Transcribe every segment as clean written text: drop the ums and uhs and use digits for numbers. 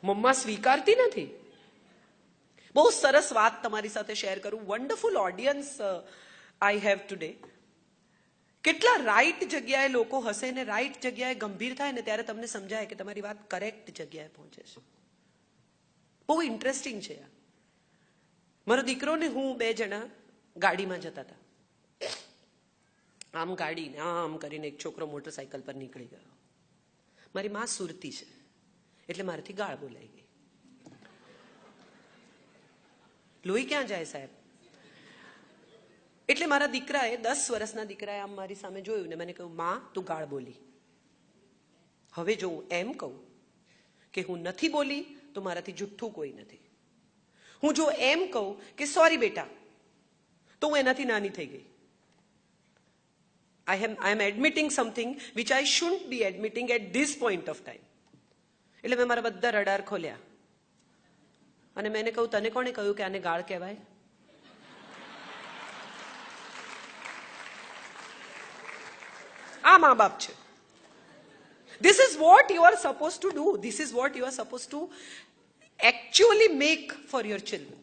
મમ્મા સ્વીકારતી નથી. બહુ સરસ વાત તમારી સાથે શેર કરું. Wonderful audience I have today. કેટલા રાઈટ જગ્યાએ લોકો હશે ને રાઈટ જગ્યાએ ગંભીર થાય ને ત્યારે તમને સમજાય કે તમારી વાત કરેક્ટ જગ્યાએ પહોંચે છે. બહુ ઇન્ટરેસ્ટિંગ છે. મારો દીકરો ને હું 2 જણા ગાડીમાં જતા હતા. આમ ગાડીને આમ કરીને એક છોકરો મોટરસાયકલ પર નીકળી ગયો. મારી માં સુરતી છે એટલે મારાથી ગાળ બોલાઈ ગઈ. લોહી ક્યાં જાય સાહેબ? એટલે મારા દીકરાએ 10 વર્ષના દીકરાએ આમ મારી સામે જોયું ને મને કહ્યું, માં તું ગાળ બોલી. હવે જો હું એમ કહું કે હું નથી બોલી તો મારાથી જુઠ્ઠું કોઈ નથી. હું જો એમ કહું કે સોરી બેટા તો હું એનાથી નાની થઈ ગઈ. I am admitting something which I shouldn't be admitting at this point of time. એટલે મેં મારા બધા રડાર ખોલ્યા અને મેં કહ્યું, તને કોણે કહ્યું કે આને ગાળ કહેવાય? આ મા બાપ છે. This is what you are supposed to do. This is what you are supposed to actually make for your children.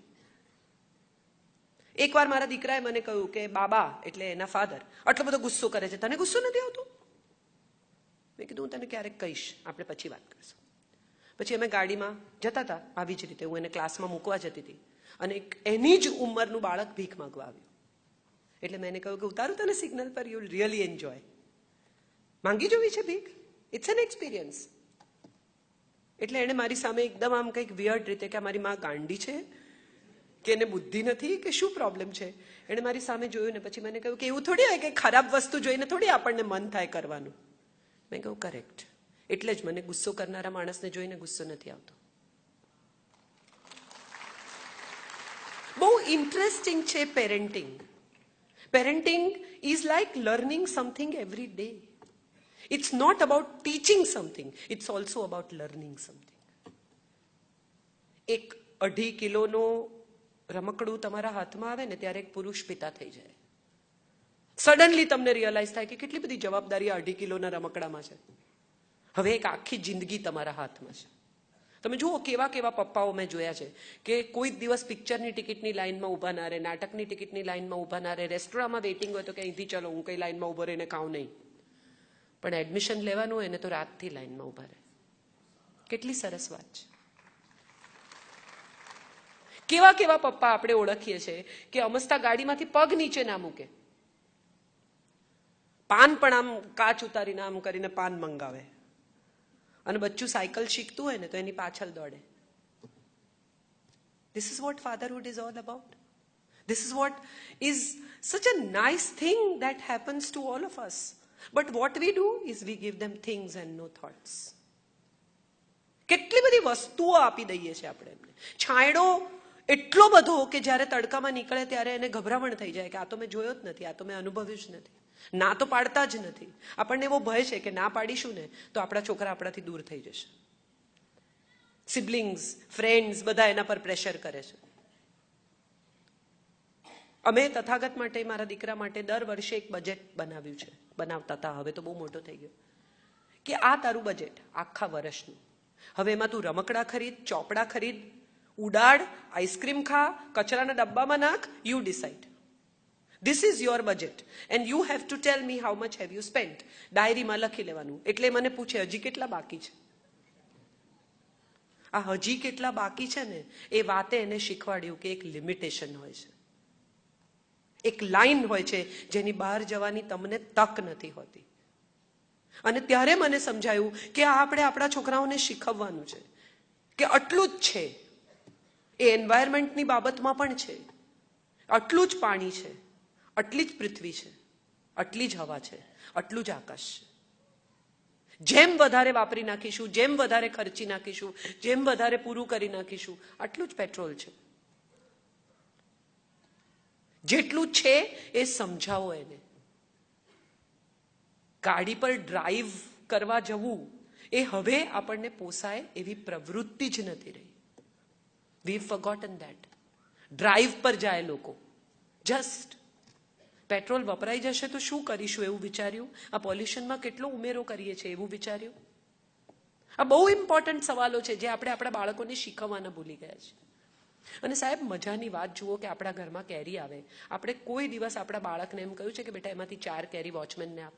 એકવાર મારા દીકરાએ મને કહ્યું કે બાબા એટલે એના ફાધર આટલો બધો ગુસ્સો કરે છે, તને ગુસ્સો નથી આવતો? મેં કીધું હું તને ક્યારેક કહીશ, આપણે પછી વાત કરીશું. પછી અમે ગાડીમાં જતા હતા. આવી જ રીતે હું એને ક્લાસમાં મૂકવા જતી હતી અને એની જ ઉંમરનું બાળક ભીખ માંગવા આવ્યું. એટલે મેં એને કહ્યું કે ઉતારું તને સિગ્નલ પર, યુ વિલ રિયલી એન્જોય. માંગી જોવી છે ભીખ, ઇટ્સ એન એક્સપિરિયન્સ. એટલે એણે મારી સામે એકદમ આમ કંઈક વિયર્ડ રીતે કે મારી માં ગાંડી છે કે એને બુદ્ધિ નથી કે શું પ્રોબ્લેમ છે, એણે મારી સામે જોયું ને પછી મને કહ્યું કે એવું થોડી હોય કે ખરાબ વસ્તુ જોઈને થોડી આપણને મન થાય કરવાનું. મેં કહ્યું કરેક્ટ. એટલે જ મને ગુસ્સો કરનારા માણસને જોઈને ગુસ્સો નથી આવતો. બહુ ઇન્ટરેસ્ટિંગ છે parenting. Parenting is like learning something every day. It's not about teaching something, it's also about learning something. એક 2.5 કિલોનો રમકડું તમારા હાથમાં આવે ને ત્યારે એક પુરુષ પિતા થઈ જાય. સડનલી તમને રિયલાઇઝ થાય કે કેટલી બધી જવાબદારી 2.5 કિલોના રમકડામાં છે. હવે એક આખી જિંદગી તમારા હાથમાં છે. તમે જુઓ કેવા કેવા પપ્પાઓ મેં જોયા છે કે કોઈ દિવસ પિક્ચરની ટિકિટની લાઈનમાં ઊભા ના રહે, નાટકની ટિકિટની લાઈનમાં ઊભા ના રહે, રેસ્ટોરાંમાં વેઇટિંગ હોય તો કે અહીંથી ચલો હું કઈ લાઈનમાં ઊભો રહીને ખાઉં નહીં, પણ એડમિશન લેવાનું હોય ને તો રાતથી લાઈનમાં ઊભા રહે. કેટલી સરસ વાત છે. કેવા કેવા પપ્પા આપણે ઓળખીએ છીએ કે અમસ્તા ગાડીમાંથી પગ નીચે ના મૂકે, પાન પણ આમ કાચ ઉતારીને આમ કરીને પાન મંગાવે અને બચ્ચું સાયકલ શીખતું હોય ને તો એની પાછળ દોડે. This is what fatherhood is all about. This is what is such a nice thing that happens to all of us. But what we do is we give them things and no thoughts. કેટલી બધી વસ્તુઓ આપી દઈએ છીએ આપણે એમને. છાંયડો એટલો બધો કે જ્યારે તડકામાં નીકળે ત્યારે એને ગભરામણ થઈ જાય કે આ તો મેં જોયો જ નથી, આ તો મેં અનુભવ્યું જ નથી. ના તો પાડતા જ નથી. આપણને એવો ભય છે કે ના પાડીશું ને તો આપણા છોકરા આપણાથી દૂર થઈ જશે. સિબ્લિંગ્સ, ફ્રેન્ડ્સ બધા એના પર પ્રેશર કરે છે. અમે તથાગત માટે, મારા દીકરા માટે દર વર્ષે એક બજેટ બનાવ્યું છે. બનાવતા હતા, હવે તો બહુ મોટો થઈ ગયો, કે આ તારું બજેટ આખા વર્ષનું. હવે એમાં તું રમકડા ખરીદ, ચોપડા ખરીદ, ઉડાડ, આઈસ્ક્રીમ ખા, કચરાના ડબ્બામાં નાખ, you decide. This is your budget and you have to tell me how much have you spent. ડાયરીમાં લખી લેવાનું. એટલે મને પૂછે હજી કેટલા બાકી છે. આ હજી કેટલા બાકી છે ને એ વાતે એને શીખવાડ્યું કે એક લિમિટેશન હોય છે, એક લાઈન હોય છે જેની બહાર જવાની તમને તક નથી હોતી. અને ત્યારે મને સમજાયું કે આ આપણે આપણા છોકરાઓને શીખવવાનું છે કે આટલું જ છે. એ એન્વાયરમેન્ટની બાબતમાં પણ છે. આટલું જ પાણી છે, આટલી જ પૃથ્વી છે, આટલી જ હવા છે, આટલું જ આકાશ છે. જેમ વધારે વાપરી નાખીશું, જેમ વધારે ખર્ચી નાખીશું, જેમ વધારે પૂરું કરી નાખીશું, આટલું જ પેટ્રોલ છે. જેટલું છે એ સમજાવો એને. ગાડી પર ડ્રાઈવ કરવા જવું એ હવે આપણને પોસાય એવી પ્રવૃત્તિ જ નથી રહી. We've forgotten that. ડ્રાઈવ પર જાય લોકો, જસ્ટ પેટ્રોલ વપરાઈ જશે તો શું કરીશું એવું વિચાર્યું, આ પોલ્યુશનમાં કેટલો ઉમેરો કરીએ છીએ એવું વિચાર્યું. આ બહુ ઇમ્પોર્ટન્ટ સવાલો છે જે આપણે આપણા બાળકોને શીખવવાના ભૂલી ગયા છે. અને સાહેબ, મજાની વાત જુઓ કે આપણા ઘરમાં કેરી આવે, આપણે કોઈ દિવસ આપણા બાળકને એમ કહ્યું છે કે બેટા એમાંથી 4 કેરી વોચમેનને આપ?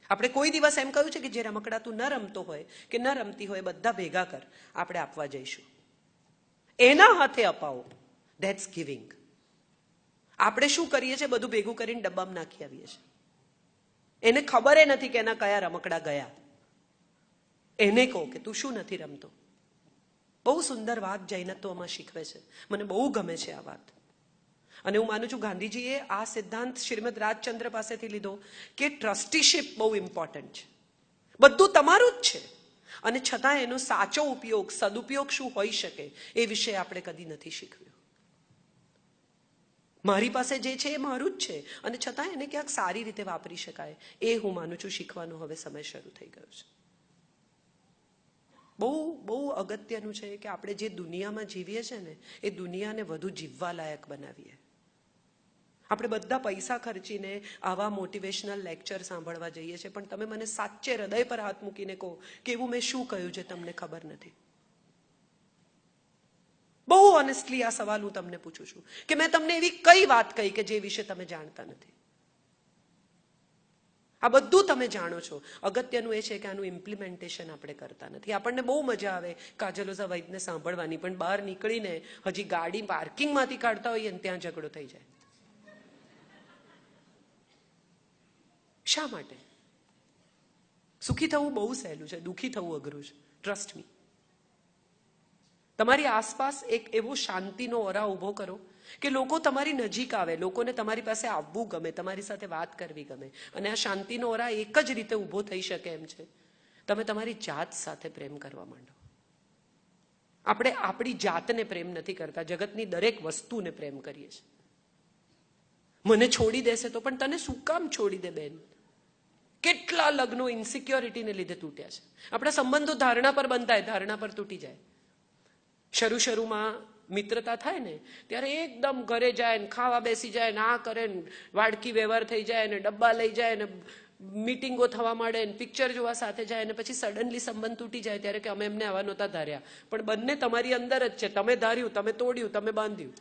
આપણે કોઈ દિવસ એમ કહ્યું છે કે જે રમકડા તું ન રમતો હોય કે ન રમતી હોય બધા ભેગા કર, આપણે આપવા જઈશું? એના હાથે અપાવો, ધેટ્સ ગિવિંગ. આપણે શું કરીએ છીએ? બધું ભેગું કરીને ડબ્બામાં નાખી આવીએ છીએ. એને ખબર નથી કે એના કયા રમકડા ગયા. એને કહો કે તું શું નથી રમતો. બહુ સુંદર વાત જૈનત્વમાં શીખવે છે, મને બહુ ગમે છે આ વાત. અને હું માનું છું ગાંધીજીએ આ સિદ્ધાંત શ્રીમદ રાજચંદ્ર પાસેથી લીધો કે ટ્રસ્ટીશિપ બહુ ઇમ્પોર્ટન્ટ છે. બધું તમારું જ છે અને છતાં એનો સાચો ઉપયોગ, સદુપયોગ શું હોઈ શકે એ વિશે આપણે કદી નથી શીખવ્યું. મારી પાસે જે છે એ મારું જ છે અને છતાં એને ક્યાંક સારી રીતે વાપરી શકાય એ હું માનું છું શીખવાનો હવે સમય શરૂ થઈ ગયો છે. બહુ બહુ અગત્યનું છે કે આપણે જે દુનિયામાં જીવીએ છીએ ને એ દુનિયાને વધુ જીવવા લાયક બનાવીએ. આપણે બધા પૈસા ખર્ચીને આવા મોટિવેશનલ લેક્ચર સાંભળવા જઈએ છીએ, પણ તમે મને સાચે હૃદય પર હાથ મૂકીને કહો કે એવું મેં શું કહ્યું છે તમને ખબર નથી? બહુ ઓનેસ્ટલી આ સવાલ હું તમને પૂછું છું કે મેં તમને એવી કઈ વાત કહી કે જે વિશે તમે જાણતા નથી? આ બધું તમે જાણો છો. અગત્યનું એ છે કે આનું ઇમ્પ્લિમેન્ટેશન આપણે કરતા નથી. આપણને બહુ મજા આવે કાજલોઝા વૈદને સાંભળવાની, પણ બહાર નીકળીને હજી ગાડી પાર્કિંગમાંથી કાઢતા હોઈએ ને ત્યાં ઝઘડો થઈ જાય. શા માટે? સુખી થવું બહુ સહેલું છે, દુઃખી થવું અઘરું છે. Trust me. તમારી આસપાસ એક એવો શાંતિનો ઓરા ઊભો કરો કે લોકો તમારી નજીક આવે, લોકોને તમારી પાસે આવવું ગમે, તમારી સાથે વાત કરવી ગમે. અને આ શાંતિનો ઓરા એક જ રીતે ઊભો થઈ શકે એમ છે, તમે તમારી જાત સાથે પ્રેમ કરવા માંડો. આપણે આપણી જાતને પ્રેમ નથી કરતા, જગતની દરેક વસ્તુને પ્રેમ કરીએ છીએ. મને છોડી દેશે તો, પણ તને શું કામ છોડી દે બેન? કેટલા લગ્નો ઇન્સિક્યોરિટીને લીધે તૂટ્યા છે. આપણા સંબંધો ધારણા પર બંધાય, ધારણા પર તૂટી જાય. શરૂમાં મિત્રતા થાય ને ત્યારે એકદમ ઘરે જાય ને ખાવા બેસી જાય ને આ કરે ને વાડકી વ્યવહાર થઈ જાય ને ડબ્બા લઈ જાય ને મીટિંગો થવા માંડે ને પિક્ચર જોવા સાથે જાય ને પછી સડનલી સંબંધ તૂટી જાય ત્યારે કે અમે એમને આવા નહોતા ધાર્યા. પણ બંને તમારી અંદર જ છે. તમે ધાર્યું, તમે તોડ્યું, તમે બાંધ્યું.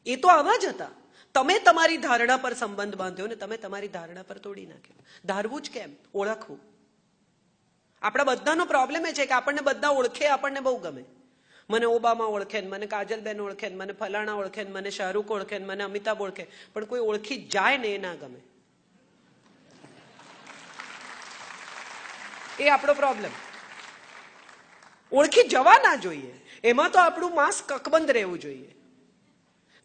એ તો આવા જ હતા. તમે તમારી ધારણા પર સંબંધ બાંધ્યો ને તમે તમારી ધારણા પર તોડી નાખ્યો. ધારવું જ કેમ? ઓળખવું. આપણા બધાનો પ્રોબ્લેમ એ છે કે આપણને બધા ઓળખે, આપણને બહુ ગમે. મને ઓબામા ઓળખે ને મને કાજલબેન ઓળખે ને મને ફલાણા ઓળખે ને મને શાહરૂખ ઓળખે ને મને અમિતાભ ઓળખે, પણ કોઈ ઓળખી જાય ને એ ના ગમે. એ આપણો પ્રોબ્લેમ. ઓળખી જવા ના જોઈએ, એમાં તો આપણું માંસ કકબંધ રહેવું જોઈએ.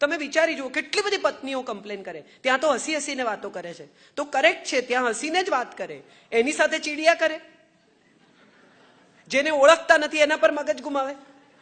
તમે વિચારી જુઓ, કેટલી બધી પત્નીઓ કમ્પ્લેન કરે, ત્યાં તો હસી હસીને વાતો કરે છે. તો કરેક્ટ છે, ત્યાં હસીને જ વાત કરે, એની સાથે ચીડિયા કરે. જેને ઓળખતા નથી એના પર મગજ ગુમાવે.